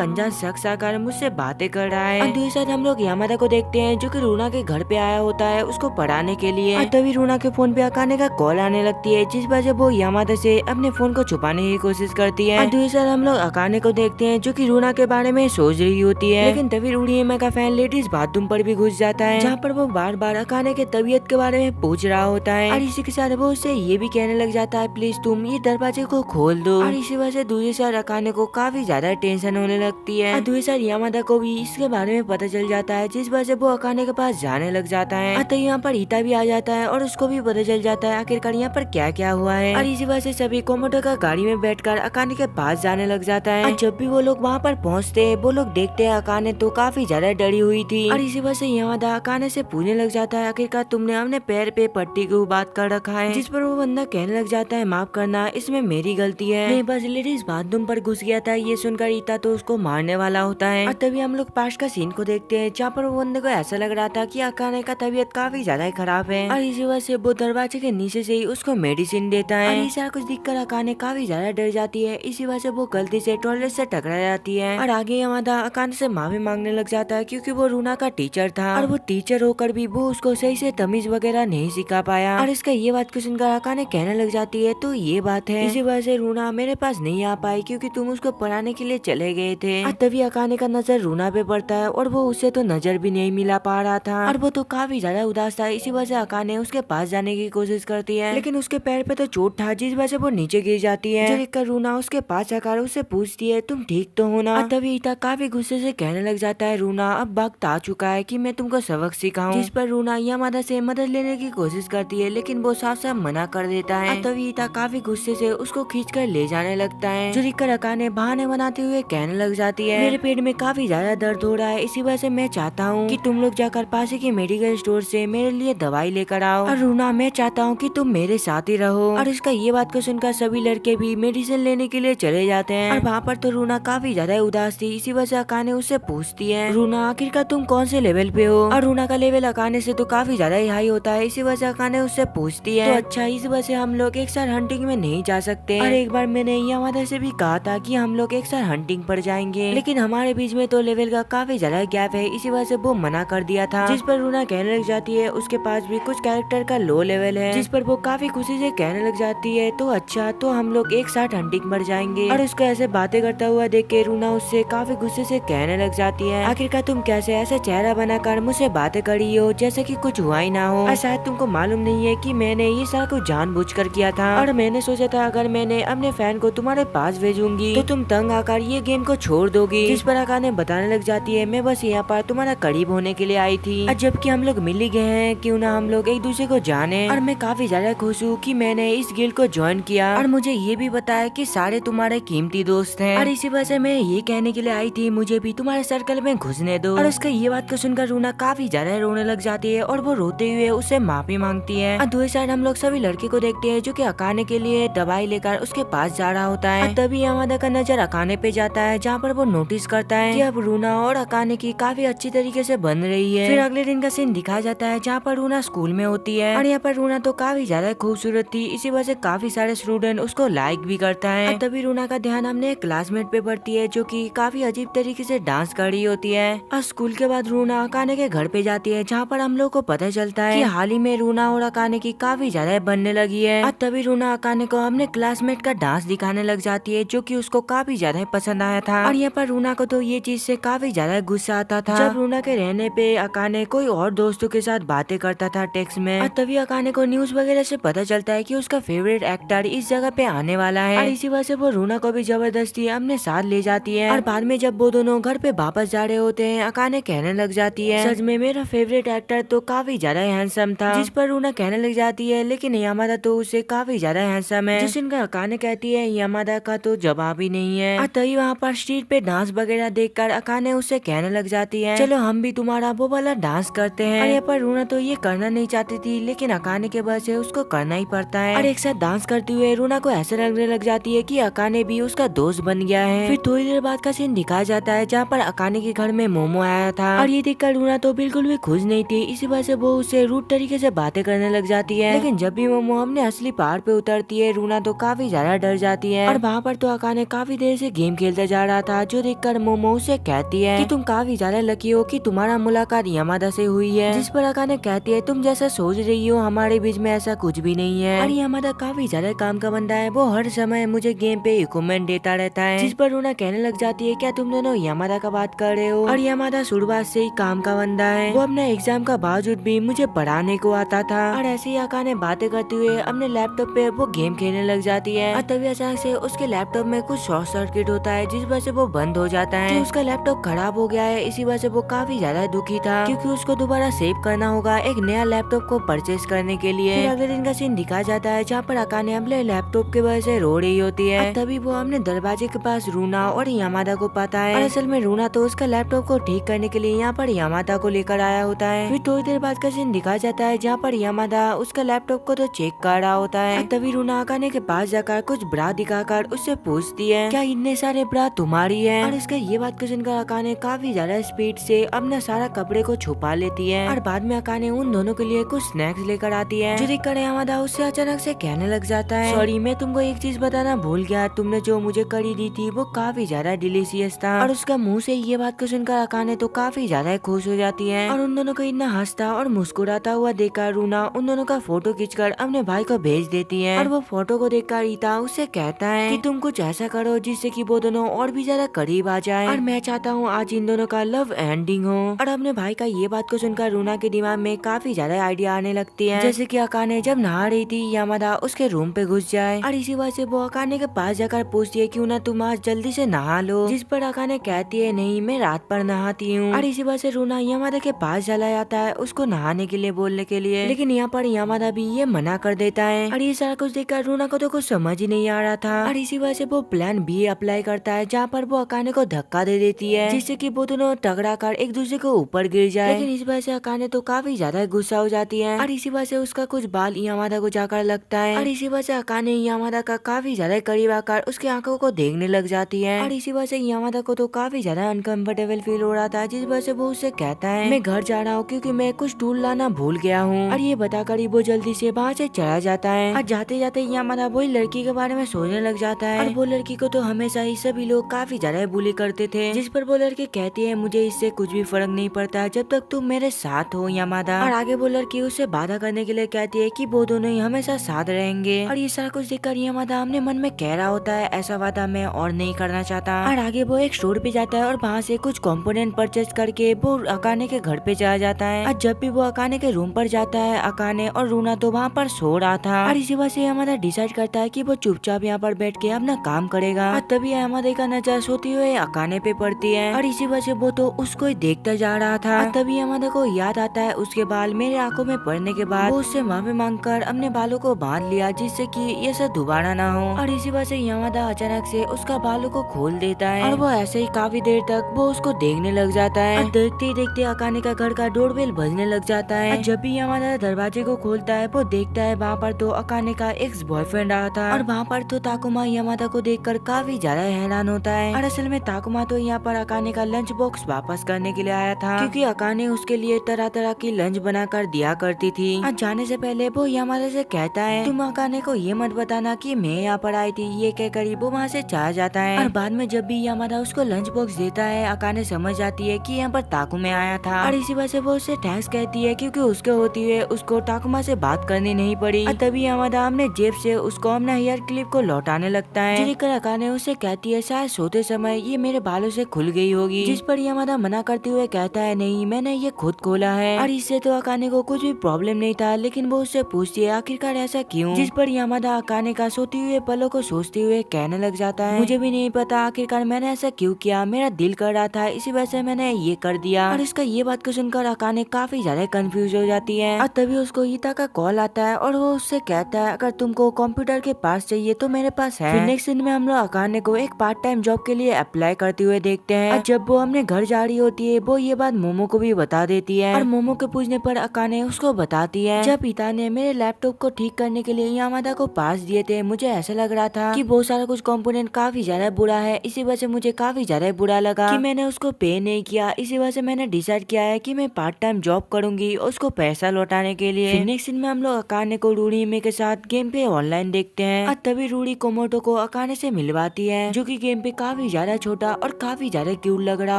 अनजान शख्स आकर मुझसे बातें कर रहा है। दूसरी साइड हम लोग यामादा को देखते हैं जो कि रूना के घर पे आया होता है उसको पढ़ाने के लिए। तभी रूना के फोन पे अकाने का कॉल आने लगती है जिस वजह वो यामादा से अपने फोन को छुपाने की कोशिश करती है। दूसरी साइड हम लोग अकाने को देखते हैं जो कि रूना के बारे में सोच रही होती है, लेकिन तभी रूडीएमा का फैन लेडीज बाथरूम पर भी घुस जाता है जहाँ पर वो बार बार अकाने के तबीयत के बारे में पूछ रहा होता है और इसी के साथ वो उससे ये भी कहने लग जाता है प्लीज तुम ये दरवाजे को खोल दो। और इसी वजह से दूसरी साइड अकाने को काफी ज्यादा टेंशन होने लगती है। दूसरी साइड यामादा को भी इसके बारे में पता चल जाता है जिस वजह से वो अकाने के पास जाने लग जाता है। तो यहाँ पर ईता भी आ जाता है और उसको भी पता चल जाता है आखिरकार यहाँ पर क्या क्या हुआ है और इसी वजह से सभी कोमोडो का गाड़ी में बैठकर अकाने के पास जाने लग जाता है। जब भी वो लोग वहाँ पर पहुँचते हैं वो लोग देखते हैं अकाने तो काफी ज्यादा डरी हुई थी और इसी वजह से यामादा अकाने से पूछने लग जाता है आखिरकार तुमने अपने पैर पे पट्टी क्यों बात कर रखा है, जिस पर वो बंदा कहने लग जाता है माफ करना इसमें मेरी गलती है, मैं बस लेडीज बाथरूम पर घुस गया था। ये सुनकर ईता तो उसको मारने वाला होता है और तभी हम लोग पास का सीन को देखते हैं जहाँ पर वो बंदे को ऐसा लग रहा था कि अकाने का तबीयत काफी ज्यादा खराब है और इसी वजह से वो दरवाजे के नीचे से ही उसको मेडिसिन देता है। और सारा कुछ दिखकर अकाने काफी ज्यादा डर जाती है। इसी वजह से वो गलती से टॉयलेट से टकरा जाती है और आगे यामादा अकाने से माफी मांगने लग जाता है क्योंकि वो रूना का टीचर था और वो टीचर होकर भी वो उसको सही से तमीज वगैरह नहीं सिखा पाया। और इसका ये बात को सुनकर अकाने कहने लग जाती है तो ये बात है, इसी वजह से रूना मेरे पास नहीं आ पाई क्योंकि तुम उसको पढ़ाने के लिए चले गए थे। और तभी अकाने का नजर रूना पे पड़ता है और वो उससे तो नजर भी नहीं मिला पा रहा था और वो तो काफी ज्यादा उदास था। इसी वजह से अकाने उसके पास जाने की कोशिश करती है लेकिन उसके पैर पे तो चोट था जिस वजह से वो नीचे गिर जाती है। जो देखकर रूना उसके पास आकर उससे पूछती है तुम ठीक तो हो ना। तभी ईता काफी गुस्से से कहने लग जाता है रूना अब वक्त आ चुका है कि मैं तुमको सबक सिखाऊं, जिस पर रूना यामादा से मदद लेने की कोशिश करती है लेकिन वो साफ साफ मना कर देता है। तभी ईता काफी गुस्से से उसको खींचकर ले जाने लगता है। जो देखकर अकाने बहाने बनाते हुए कहने लग जाती है मेरे पेट में काफी ज्यादा दर्द हो रहा है, इसी वजह से मैं चाहता हूँ कि तुम लोग जाकर पास ही के मेडिकल स्टोर से मेरे लिए दवाई लेकर आओ और रूना मैं चाहता हूँ कि तुम मेरे साथ ही रहो। और उसका ये बात को सुनकर सभी लड़के भी मेडिसिन लेने के लिए चले जाते हैं और वहाँ पर तो रूना काफी ज्यादा उदास थी। इसी वजह से अकाने उससे पूछती है रूना आखिरकार तुम कौन से लेवल पे हो। और रूना का लेवल अकाने से तो काफी ज्यादा हाई होता है। इसी वजह से अकाने उससे पूछती है तो अच्छा इस वजह से हम लोग एक साथ हंटिंग में नहीं जा सकते। और एक बार मैंने यामादा से भी कहा था कि हम लोग एक साथ हंटिंग पर जाएंगे लेकिन हमारे बीच में तो लेवल का काफी ज्यादा गैप है, इसी वजह से वो मना कर दिया था। जिस पर रूना कहने लग जाती है उसके पास भी कुछ कैरेक्टर का लो लेवल है, जिस पर वो काफी खुशी से कहने लग जाती है तो अच्छा तो हम लोग एक साथ हंटिंग पर जाएंगे। और उसको ऐसे बातें करता हुआ देख के रूना उससे काफी गुस्से से कहने लग जाती है आखिरकार तुम कैसे ऐसा चेहरा बनाकर मुझसे बातें करी हो जैसे कि कुछ हुआ ही ना हो। और शायद तुमको मालूम नहीं है कि मैंने ये सारा कुछ जानबूझकर किया था और मैंने सोचा था अगर मैंने अपने फैन को तुम्हारे पास भेजूंगी तो तुम तंग आकर ये गेम को छोड़ दोगी। जिस पर अकाने बताने लग जाती है मैं बस यहाँ पर तुम्हारा करीब होने के लिए आई थी और जबकि हम लोग मिल ही गए हैं क्यों ना हम लोग एक दूसरे को जाने। और मैं काफी ज्यादा खुश हूँ कि मैंने इस गिल्ड को ज्वाइन किया और मुझे ये भी बताया कि सारे तुम्हारे कीमती दोस्त हैं और इसी वजह से मैं ये कहने के लिए आई थी मुझे भी तुम्हारे सर्कल में घुसने दो। और उसका ये बात को सुनकर रूना काफी ज्यादा रोने लग जाती है और वो रोते हुए उससे माफी मांगती है। और दूसरी साइड हम लोग सभी लड़के को देखते हैं जो कि अकाने के लिए दवाई लेकर उसके पास जा रहा होता है। तभी यामादा का नजर अकाने पे जाता है जहाँ पर वो नोटिस करता है कि अब रूना और अकाने की काफी अच्छी तरीके से बन रही है। फिर अगले दिन का सीन दिखाया जाता है जहाँ पर रूना स्कूल में होती है और यहाँ पर रूना तो काफी ज्यादा खूबसूरत थी, इसी वजह से काफी सारे स्टूडेंट उसको लाइक भी करता है। और तभी रूना का ध्यान हमने एक क्लासमेट पे पड़ती है जो कि काफी अजीब तरीके से डांस कर रही होती है। और स्कूल के बाद रूना अकाने के घर पे जाती है जहाँ पर हम लोग को पता चलता है कि हाल ही में रूना और अकाने की काफी ज्यादा बनने लगी है। और तभी रूना अकाने को अपने क्लासमेट का डांस दिखाने लग जाती है जो कि उसको काफी ज्यादा पसंद आया था। और यहाँ पर रूना को तो ये चीज से काफी ज्यादा गुस्सा आता था जब रूना के रहने पे अकाने कोई और दोस्तों के साथ बातें करता था टेक्स्ट में। और तभी अकाने को न्यूज वगैरह से पता चलता है कि उसका फेवरेट एक्टर इस जगह पे आने वाला है और इसी वजह से वो रूना को भी जबरदस्ती अपने साथ ले जाती है। और बाद में जब वो दोनों घर पे वापस जा रहे होते हैं अकाने कहने लग जाती है सच में मेरा फेवरेट एक्टर तो काफी ज्यादा हैंडसम था। जिस पर रूना कहने लग जाती है लेकिन यामादा तो उससे काफी ज्यादा हैंडसम है, जिसका अकाने कहती है यामादा का तो जवाब ही नहीं है। और तभी वहाँ पर स्ट्रीट पे डांस वगैरह देखकर अकाने उससे कहने लग जाती है चलो हम भी तुम्हारा वो वाला डांस करते हैं। और यहाँ पर रूना तो ये करना नहीं चाहती थी लेकिन अकाने के वजह से उसको करना ही पड़ता है। और एक साथ डांस करते हुए रूना को ऐसा लगने लग जाती है कि अकाने भी उसका दोस्त बन गया है। फिर थोड़ी देर बाद का सीन दिखाया जाता है जहाँ पर अकाने के घर में मोमो आया था और ये देखकर रूना तो बिल्कुल भी खुश नहीं थी, इसी वजह से वो उससे रूड तरीके से बातें करने लग जाती है। लेकिन जब भी मोमो अपने असली पहाड़ पे उतरती है रूना तो काफी ज्यादा डर जाती है। और वहाँ पर तो अकाने काफी देर से गेम खेलते जा रहा था, जो देखकर मोमो उसे कहती है कि तुम काफी ज्यादा लकी हो कि तुम्हारा मुलाकात यामादा से हुई है। जिस पर अकाने कहती है तुम जैसा सोच रही हो हमारे बीच में ऐसा कुछ भी नहीं है। और यामादा काफी ज्यादा काम का बंदा है, वो हर समय मुझे गेम पे इक्विपमेंट देता रहता है। जिस पर रूना कहने लग जाती है क्या तुम दोनों यामादा का बात कर रहे हो। और यामादा शुरुआत से ही काम का बंदा है, वो अपने एग्जाम का बावजूद भी मुझे पढ़ाने को आता था। और ऐसे ही अकाने बातें करते हुए अपने लैपटॉप पे वो गेम खेलने लग जाती है। और तभी अचानक से उसके लैपटॉप में कुछ शॉर्ट सर्किट होता है, जिस वजह से वो बंद हो जाता है। उसका लैपटॉप खराब हो गया है, इसी वजह से वो काफी ज्यादा दुखी था, क्योंकि उसको दोबारा सेव करना होगा एक नया लैपटॉप को परचेज करने के लिए। फिर अगले दिन का सीन दिखाया जाता है, जहाँ पर अकाने अपने लैपटॉप की वजह से रो रही होती है। तभी वो अपने दरवाजे के पास रूना और यामादा को पाता है। और असल में रूना तो उसका लैपटॉप को ठीक करने के लिए यहाँ पर यामादा को लेकर आया होता है। फिर थोड़ी देर बाद का सीन दिखाया जाता है, जहाँ पर यामादा उसका लैपटॉप को तो चेक कर रहा होता है। तभी रूना अकाने के पास जाकर कुछ ब्रा दिखाकर उससे पूछती है क्या इतने सारे ब्रा तुम्हारी है। और इसका ये बात को सुनकर अकाने काफी ज्यादा स्पीड से अपना सारा कपड़े को छुपा लेती है। और बाद में अकाने उन दोनों के लिए कुछ स्नैक्स लेकर आती है, जो देखकर यामादा उससे अचानक से कहने लग जाता है सॉरी मैं तुमको एक चीज बताना भूल गया, तुमने जो मुझे करी दी थी वो काफी ज्यादा डिलीशियस था। और उसका मुंह से ये बात को सुनकर अकाने तो काफी ज्यादा खुश हो जाती है। और उन दोनों को इतना हंसता और मुस्कुराता हुआ देखकर रूना उन दोनों का फोटो खींचकर अपने भाई को भेज देती है। और वो फोटो को देखकर रीता उससे कहता है कि तुम कुछ ऐसा करो जिससे कि वो दोनों और भी ज्यादा करीब आ जाए, और मैं चाहता हूँ आज इन दोनों का लव एंडिंग हो। और अपने भाई का ये बात को सुनकर रूना के दिमाग में काफी ज्यादा आइडिया आने लगती है, जैसे कि अकाने जब नहा रही थी यामादा उसके रूम पे घुस जाए। और इसी वजह से वो अकाने के पास जाकर पूछती है क्यों ना तुम आज जल्दी से नहा लो, जिस पर अकाने कहती है नहीं मैं रात पर नहाती हूँ। और इसी वजह से रूना यामादा के पास चला जाता है उसको नहाने के लिए बोलने के लिए, लेकिन यहाँ पर यामादा भी ये मना कर देता है। और ये सारा कुछ देखकर रूना को तो कुछ समझ ही नहीं आ रहा था। और इसी वजह से वो प्लान बी अप्लाई करता है, जहाँ पर वो अकाने को धक्का दे देती है, जिससे कि वो दोनों टकरा कर एक दूसरे को ऊपर गिर जाए। लेकिन इस वजह से अकाने तो काफी ज्यादा गुस्सा हो जाती है, और इसी वजह से उसका कुछ बाल यामादा को जाकर लगता है। और इसी वजह से अकाने यामादा का काफी ज्यादा करीब आकर उसकी आंखों को देखने लग जाती है। और इसी वजह से यामादा को तो काफी ज्यादा अनकंफर्टेबल फील हो रहा था, जिस वजह से वो उससे कहता है मैं घर जा रहा हूँ क्योंकि मैं कुछ टूल लाना भूल गया हूँ। और ये बताकर वो जल्दी से वहाँ से चला जाता है। और जाते जाते यामादा वही लड़की के बारे में सोचने लग जाता है। और वो लड़की को तो हमेशा ही सभी लोग काफी ज्यादा बुली करते थे, जिस पर वो लड़की कहती है मुझे इससे कुछ भी फर्क नहीं पड़ता जब तक तुम मेरे साथ हो यामादा। और आगे वो लड़की उससे बाधा करने के लिए कहती है कि वो दोनों ही हमेशा साथ रहेंगे। और ये सारा कुछ देखकर यामादा अपने मन में कह रहा होता है ऐसा वादा मैं और नहीं करना चाहता। और आगे वो एक स्टोर पे जाता है और वहाँ से कुछ कंपोनेंट परचेज करके वो अकाने के घर पे चला जाता है। और जब भी वो अकाने के रूम पर जाता है अकाने और रूना तो वहाँ पर सो रहा था। और इसी वजह से यामादा डिसाइड करता है कि वो चुपचाप यहाँ पर बैठ के अपना काम करेगा। और तभी यामादा का नजर सोती हुए अकाने पे पड़ती है, और इसी वजह से वो तो उसको ही देखता जा रहा था। और तभी यामादा को याद आता है उसके बाल मेरे आंखों में पड़ने के बाद वो उससे माफी मांगकर अपने बालों को बांध लिया, जिससे कि ये सब दोबारा ना हो। और इसी वजह से यामादा अचानक से उसका बालों को खोल देता है, और वो ऐसे ही काफी देर तक वो उसको देखने लग जाता है। और देखते ही देखते अकाने का घर का डोरबेल बजने लग जाता है। जब भी यामादा दरवाजे को खोलता है वो देखता है वहाँ पर तो अकाने का एक्स बॉयफ्रेंड आया था। और वहाँ पर तो ताकुमा यामादा को देखकर काफी ज्यादा हैरान होता है। और असल में ताकुमा तो यहाँ पर अकाने का लंच बॉक्स वापस करने के लिए आया था, क्योंकि अकाने उसके लिए तरह तरह की लंच बनाकर दिया करती थी। और जाने से पहले वो यामादा से कहता है तुम अकाने को ये मत बताना कि मैं यहाँ पर आई थी, ये कहकर वो वहाँ से चला जाता है। और बाद में जब भी यामादा उसको लंच बॉक्स देता है अकाने समझ जाती है कि यहाँ पर ताकुमा आया था। और इसी वजह से वो उससे थैंक्स कहती है, क्योंकि उसके होती हुए उसको ताकुमा से बात करनी नहीं पड़ी। और तभी यामादा अपने जेब से उसको अपना हेयर क्लिप को लौटाने लगता है, जिसकर अकाने उससे कहती है शायद सोते समय ये मेरे बालों से खुल गई होगी, जिस पर यामादा मना करते हुए कहता है नहीं मैंने ये खुद खोला है। और इससे तो अकाने को कुछ भी प्रॉब्लम नहीं था, लेकिन वो उससे पूछती है आखिरकार ऐसा क्यों, जिस पर यामादा अकाने का सोती हुए पलों को सोचते हुए कहने लग जाता है मुझे भी नहीं पता आखिरकार मैंने ऐसा क्यों किया, मेरा दिल कर रहा था इसी वजह से मैंने ये कर दिया। और इसका ये बात को सुनकर अकाने काफी ज्यादा कंफ्यूज हो जाती है। और तभी उसको ईता का कॉल आता है और वो उससे कहता है अगर तुमको कंप्यूटर के पास चाहिए तो मेरे पास है। नेक्स्ट दिन में हम लोग अकाने को एक पार्ट टाइम जॉब के लिए अप्लाई करते हुए देखते हैं। और जब वो अपने घर जा रही होती है वो ये बात मोमो को भी बता देती है, और मोमो के पूछने पर अकाने उसको बताती है जब पिता ने मेरे लैपटॉप को ठीक करने के लिए यामादा को पास दिए थे मुझे ऐसा लग रहा था कि वो सारा कुछ कंपोनेंट काफी ज्यादा बुरा है, इसी वजह से मुझे काफी ज्यादा बुरा लगा कि मैंने उसको पे नहीं किया। इसी वजह से मैंने डिसाइड किया है कि मैं पार्ट टाइम जॉब करूंगी उसको पैसा लौटाने के लिए। नेक्स्ट दिन में हम लोग अकाने को रूडी में के साथ गेम पे ऑनलाइन देखते हैं। और तभी रूडी कोमोटो को अकाने से मिलवाती है, जो कि गेम पे काफी ज्यादा छोटा और काफी ज्यादा क्यूट लग रहा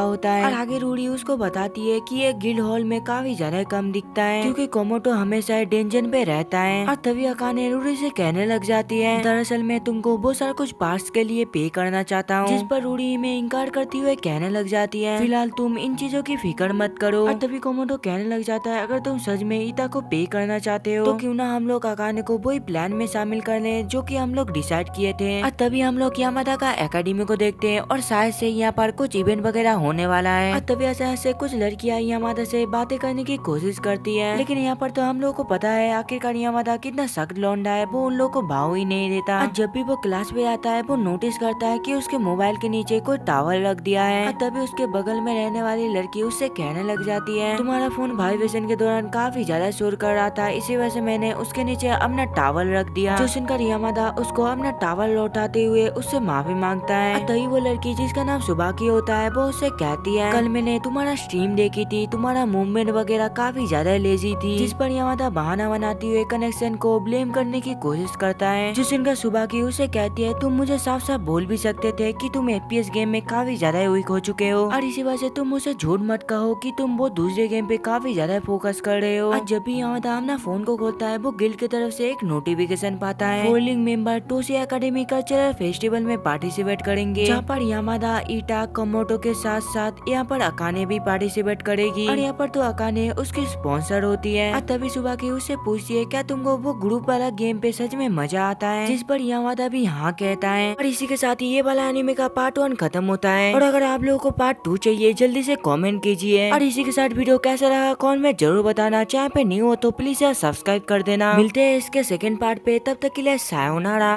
होता है। और आगे रूडी उसको बताती है कि ये गिल्ड हॉल में काफी ज्यादा कम दिखता है, क्योंकि कोमोटो हमेशा डेंजर पे रहता है। और तभी अकाने रूडी से कहने लग जाती है, दरअसल मैं तुमको बहुत सारा कुछ पार्ट्स के लिए पे करना चाहता हूँ। जिस पर रूडी में इनकार करती हुए कहने लग जाती है, फिलहाल तुम इन चीजों की फिक्र मत करो। और तभी कोमोटो कहने लग जाता है, अगर तुम सच में ईटा को पे करना चाहते हो तो क्यों ना हम लोग अकाने को वही प्लान में शामिल कर लें जो कि हम लोग डिसाइड किए थे। और तभी हम लोग यामादा का एकेडमी को देखते हैं और शायद से यहाँ पर कुछ इवेंट वगैरह होने वाला है। और तभी अचानक से कुछ लड़कियां यामादा से बातें करने की कोशिश करती है, लेकिन यहाँ पर तो हम लोग को पता है आखिरकार यामादा कितना सख्त लौंडा है, वो उन लोग को भाव ही नहीं देता। और जब भी वो क्लास में आता है वो नोटिस करता है कि उसके मोबाइल के नीचे कोई टावल रख दिया है। और तभी उसके बगल में रहने वाली लड़की उससे कहने लग जाती है, तुम्हारा फोन वाइब्रेशन के दौरान काफी ज्यादा शोर कर रहा था, इसी वजह से मैंने उसके नीचे अपना टावल रख दिया। जो सुनकर यामादा उसको अपना टावल लौटाते हुए उससे माफी मांगता है। तभी वो लड़की जिसका नाम सुबाकी होता है वो उससे कहती है, कल मैंने तुम्हारा स्ट्रीम देखी थी, तुम्हारा मूवमेंट वगैरह काफी ज्यादा लेजी थी। जिस पर यामादा बहाना बनाती हुए कनेक्शन को ब्लेम करने की कोशिश करता है। जो सुनकर सुबाकी उसे कहती है, तुम मुझे साफ साफ बोल भी सकते थे कि तुम FPS गेम में काफी ज्यादा वीक हो चुके हो, और इसी वजह से तुम मुझे झूठ मत कहो कि तुम वो दूसरे गेम पे काफी ज्यादा फोकस कर रहे हो। और जब भी यामादा अपना फोन को खोलता है वो गिल्ड की तरफ से एक नोटिफिकेशन पाता है, फोलिंग मेंबर टोशी एकेडमी कल्चरल फेस्टिवल में पार्टिसिपेट करेंगे, जहाँ पर यामादा, ईटा, कोमोटो के साथ साथ यहाँ पर अकाने भी पार्टिसिपेट करेगी। और यहाँ पर तो अकाने उसकी स्पॉन्सर होती है। और तभी सुबाकी उससे पूछती है, क्या तुमको वो ग्रुप वाला गेम पे सच में मजा आता है? जिस पर यामादा भी हाँ कहता है। और इसी के साथ ही ये वाला एनिमे का पार्ट 1 खत्म होता है। और अगर आप लोगों को पार्ट 2 चाहिए जल्दी से कमेंट कीजिए। और इसी के साथ वीडियो कैसा रहा कमेंट में जरूर बताना। चैनल पे न्यू हो तो प्लीज यार सब्सक्राइब कर देना। मिलते हैं इसके सेकंड पार्ट पे, तब तक के लिए सायोनारा।